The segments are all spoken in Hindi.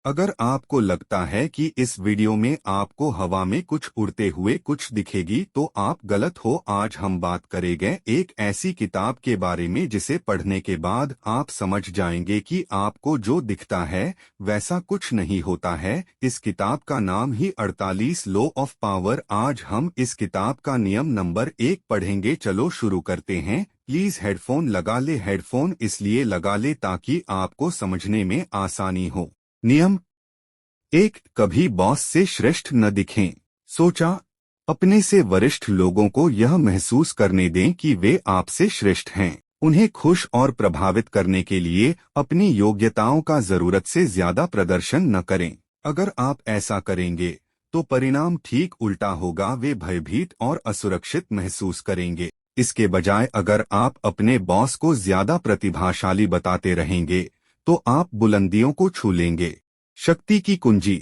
अगर आपको लगता है कि इस वीडियो में आपको हवा में कुछ उड़ते हुए कुछ दिखेगी तो आप गलत हो। आज हम बात करेंगे एक ऐसी किताब के बारे में जिसे पढ़ने के बाद आप समझ जाएंगे कि आपको जो दिखता है वैसा कुछ नहीं होता है। इस किताब का नाम ही 48 लॉ ऑफ पावर। आज हम इस किताब का नियम नंबर 1 पढ़ेंगे। चलो शुरू करते हैं। प्लीज हेडफोन लगा ले। हेडफोन इसलिए लगा ले ताकि आपको समझने में आसानी हो। नियम 1, कभी बॉस से श्रेष्ठ न दिखें। सोचा, अपने से वरिष्ठ लोगों को यह महसूस करने दें कि वे आपसे श्रेष्ठ हैं। उन्हें खुश और प्रभावित करने के लिए अपनी योग्यताओं का जरूरत से ज्यादा प्रदर्शन न करें। अगर आप ऐसा करेंगे तो परिणाम ठीक उल्टा होगा। वे भयभीत और असुरक्षित महसूस करेंगे। इसके बजाय अगर आप अपने बॉस को ज्यादा प्रतिभाशाली बताते रहेंगे तो आप बुलंदियों को छू लेंगे। शक्ति की कुंजी।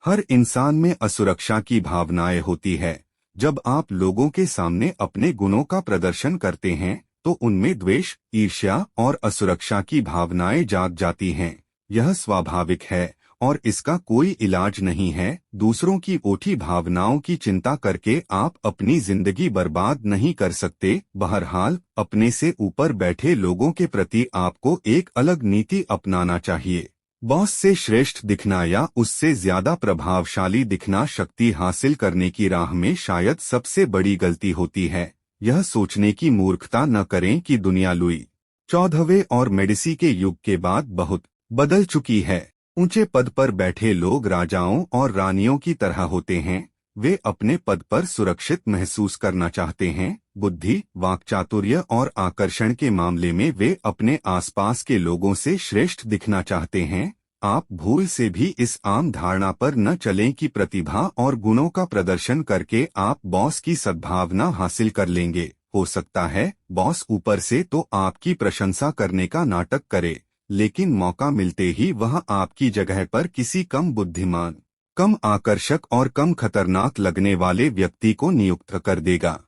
हर इंसान में असुरक्षा की भावनाएं होती है। जब आप लोगों के सामने अपने गुणों का प्रदर्शन करते हैं तो उनमें द्वेष, ईर्ष्या और असुरक्षा की भावनाएं जाग जाती हैं। यह स्वाभाविक है और इसका कोई इलाज नहीं है। दूसरों की ओछी भावनाओं की चिंता करके आप अपनी जिंदगी बर्बाद नहीं कर सकते। बहरहाल, अपने से ऊपर बैठे लोगों के प्रति आपको एक अलग नीति अपनाना चाहिए। बॉस से श्रेष्ठ दिखना या उससे ज्यादा प्रभावशाली दिखना शक्ति हासिल करने की राह में शायद सबसे बड़ी गलती होती है। यह सोचने की मूर्खता न करें कि दुनिया लुई 14वें और मेडिसी के युग के बाद बहुत बदल चुकी है। ऊंचे पद पर बैठे लोग राजाओं और रानियों की तरह होते हैं। वे अपने पद पर सुरक्षित महसूस करना चाहते हैं। बुद्धि, वाक्चातुर्य और आकर्षण के मामले में वे अपने आसपास के लोगों से श्रेष्ठ दिखना चाहते हैं। आप भूल से भी इस आम धारणा पर न चलें कि प्रतिभा और गुणों का प्रदर्शन करके आप बॉस की सद्भावना हासिल कर लेंगे। हो सकता है बॉस ऊपर से तो आपकी प्रशंसा करने का नाटक करे, लेकिन मौका मिलते ही वह आपकी जगह पर किसी कम बुद्धिमान, कम आकर्षक और कम खतरनाक लगने वाले व्यक्ति को नियुक्त कर देगा।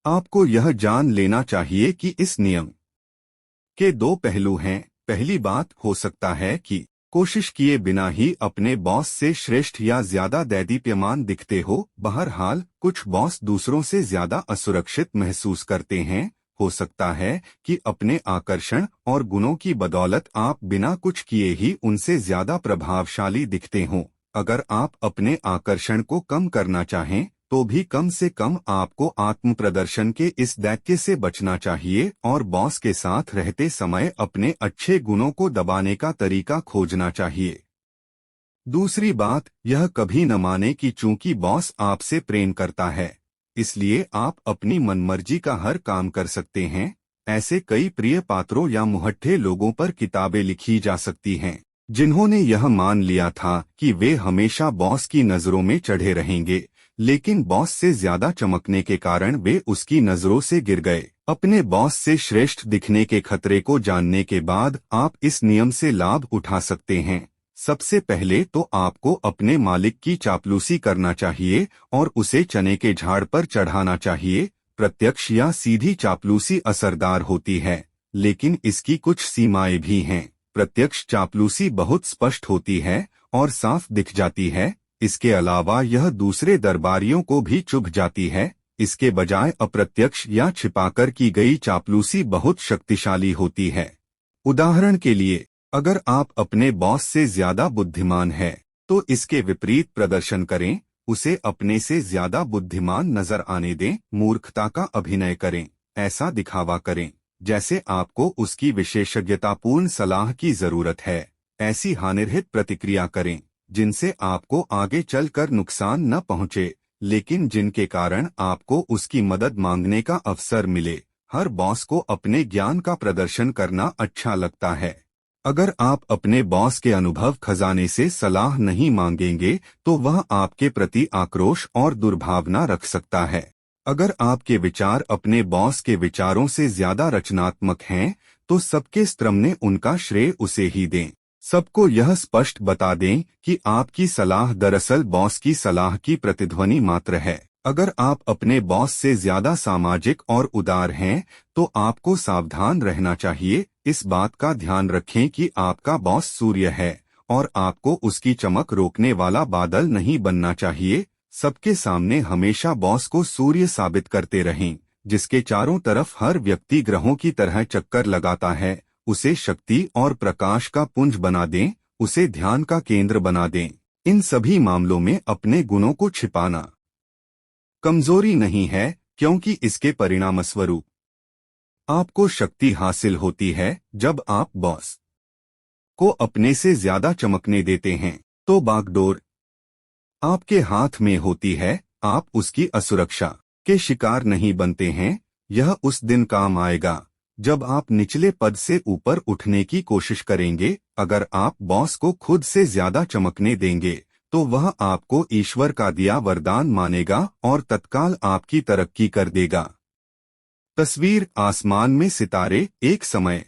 आपको यह जान लेना चाहिए कि इस नियम के 2 पहलू हैं। पहली बात, हो सकता है कि कोशिश किए बिना ही अपने बॉस से श्रेष्ठ या ज्यादा दैदीप्यमान दिखते हो। बहरहाल, कुछ बॉस दूसरों से ज्यादा असुरक्षित महसूस करते हैं। हो सकता है कि अपने आकर्षण और गुणों की बदौलत आप बिना कुछ किए ही उनसे ज्यादा प्रभावशाली दिखते हों। अगर आप अपने आकर्षण को कम करना चाहें तो भी कम से कम आपको आत्म प्रदर्शन के इस दैत्य से बचना चाहिए और बॉस के साथ रहते समय अपने अच्छे गुणों को दबाने का तरीका खोजना चाहिए। दूसरी बात, यह कभी न माने कि चूंकि बॉस आपसे प्रेम करता है इसलिए आप अपनी मनमर्जी का हर काम कर सकते हैं। ऐसे कई प्रिय पात्रों या मुहट्ठे लोगों पर किताबें लिखी जा सकती हैं जिन्होंने यह मान लिया था कि वे हमेशा बॉस की नजरों में चढ़े रहेंगे, लेकिन बॉस से ज्यादा चमकने के कारण वे उसकी नजरों से गिर गए। अपने बॉस से श्रेष्ठ दिखने के खतरे को जानने के बाद आप इस नियम से लाभ उठा सकते हैं। सबसे पहले तो आपको अपने मालिक की चापलूसी करना चाहिए और उसे चने के झाड़ पर चढ़ाना चाहिए। प्रत्यक्ष या सीधी चापलूसी असरदार होती है, लेकिन इसकी कुछ सीमाएं भी हैं। प्रत्यक्ष चापलूसी बहुत स्पष्ट होती है और साफ दिख जाती है। इसके अलावा यह दूसरे दरबारियों को भी चुभ जाती है। इसके बजाय अप्रत्यक्ष या छिपाकर की गई चापलूसी बहुत शक्तिशाली होती है। उदाहरण के लिए, अगर आप अपने बॉस से ज्यादा बुद्धिमान हैं, तो इसके विपरीत प्रदर्शन करें। उसे अपने से ज्यादा बुद्धिमान नजर आने दें। मूर्खता का अभिनय करें। ऐसा दिखावा करें जैसे आपको उसकी विशेषज्ञतापूर्ण सलाह की जरूरत है। ऐसी हानिरहित प्रतिक्रिया करें जिनसे आपको आगे चलकर नुकसान न पहुंचे, लेकिन जिनके कारण आपको उसकी मदद मांगने का अवसर मिले। हर बॉस को अपने ज्ञान का प्रदर्शन करना अच्छा लगता है। अगर आप अपने बॉस के अनुभव खजाने से सलाह नहीं मांगेंगे तो वह आपके प्रति आक्रोश और दुर्भावना रख सकता है। अगर आपके विचार अपने बॉस के विचारों से ज्यादा रचनात्मक हैं तो सबके सामने उनका श्रेय उसे ही दें। सबको यह स्पष्ट बता दें कि आपकी सलाह दरअसल बॉस की सलाह की प्रतिध्वनि मात्र है। अगर आप अपने बॉस से ज्यादा सामाजिक और उदार हैं तो आपको सावधान रहना चाहिए। इस बात का ध्यान रखें कि आपका बॉस सूर्य है और आपको उसकी चमक रोकने वाला बादल नहीं बनना चाहिए। सबके सामने हमेशा बॉस को सूर्य साबित करते रहें, जिसके चारों तरफ हर व्यक्ति ग्रहों की तरह चक्कर लगाता है। उसे शक्ति और प्रकाश का पुंज बना दें, उसे ध्यान का केंद्र बना दें। इन सभी मामलों में अपने गुणों को छिपाना कमजोरी नहीं है, क्योंकि इसके परिणामस्वरूप आपको शक्ति हासिल होती है। जब आप बॉस को अपने से ज्यादा चमकने देते हैं तो बागडोर आपके हाथ में होती है। आप उसकी असुरक्षा के शिकार नहीं बनते हैं। यह उस दिन काम आएगा जब आप निचले पद से ऊपर उठने की कोशिश करेंगे। अगर आप बॉस को खुद से ज्यादा चमकने देंगे तो वह आपको ईश्वर का दिया वरदान मानेगा और तत्काल आपकी तरक्की कर देगा। तस्वीर आसमान में सितारे। एक समय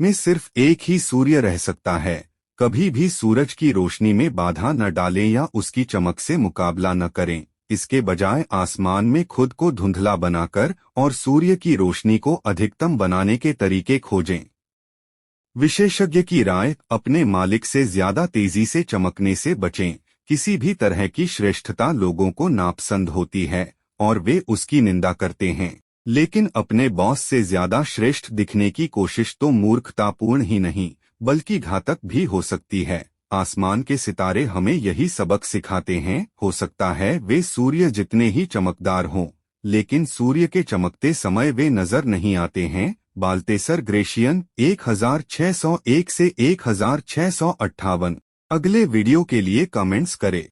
में सिर्फ एक ही सूर्य रह सकता है। कभी भी सूरज की रोशनी में बाधा न डालें या उसकी चमक से मुकाबला न करें। इसके बजाय आसमान में खुद को धुंधला बनाकर और सूर्य की रोशनी को अधिकतम बनाने के तरीके खोजें। विशेषज्ञ की राय, अपने मालिक से ज्यादा तेजी से चमकने से बचें। किसी भी तरह की श्रेष्ठता लोगों को नापसंद होती है और वे उसकी निंदा करते हैं, लेकिन अपने बॉस से ज्यादा श्रेष्ठ दिखने की कोशिश तो मूर्खतापूर्ण ही नहीं बल्कि घातक भी हो सकती है। आसमान के सितारे हमें यही सबक सिखाते हैं। हो सकता है वे सूर्य जितने ही चमकदार हों, लेकिन सूर्य के चमकते समय वे नजर नहीं आते हैं। बाल्तेसर ग्रेशियन 1601 से 1658। अगले वीडियो के लिए कमेंट्स करें।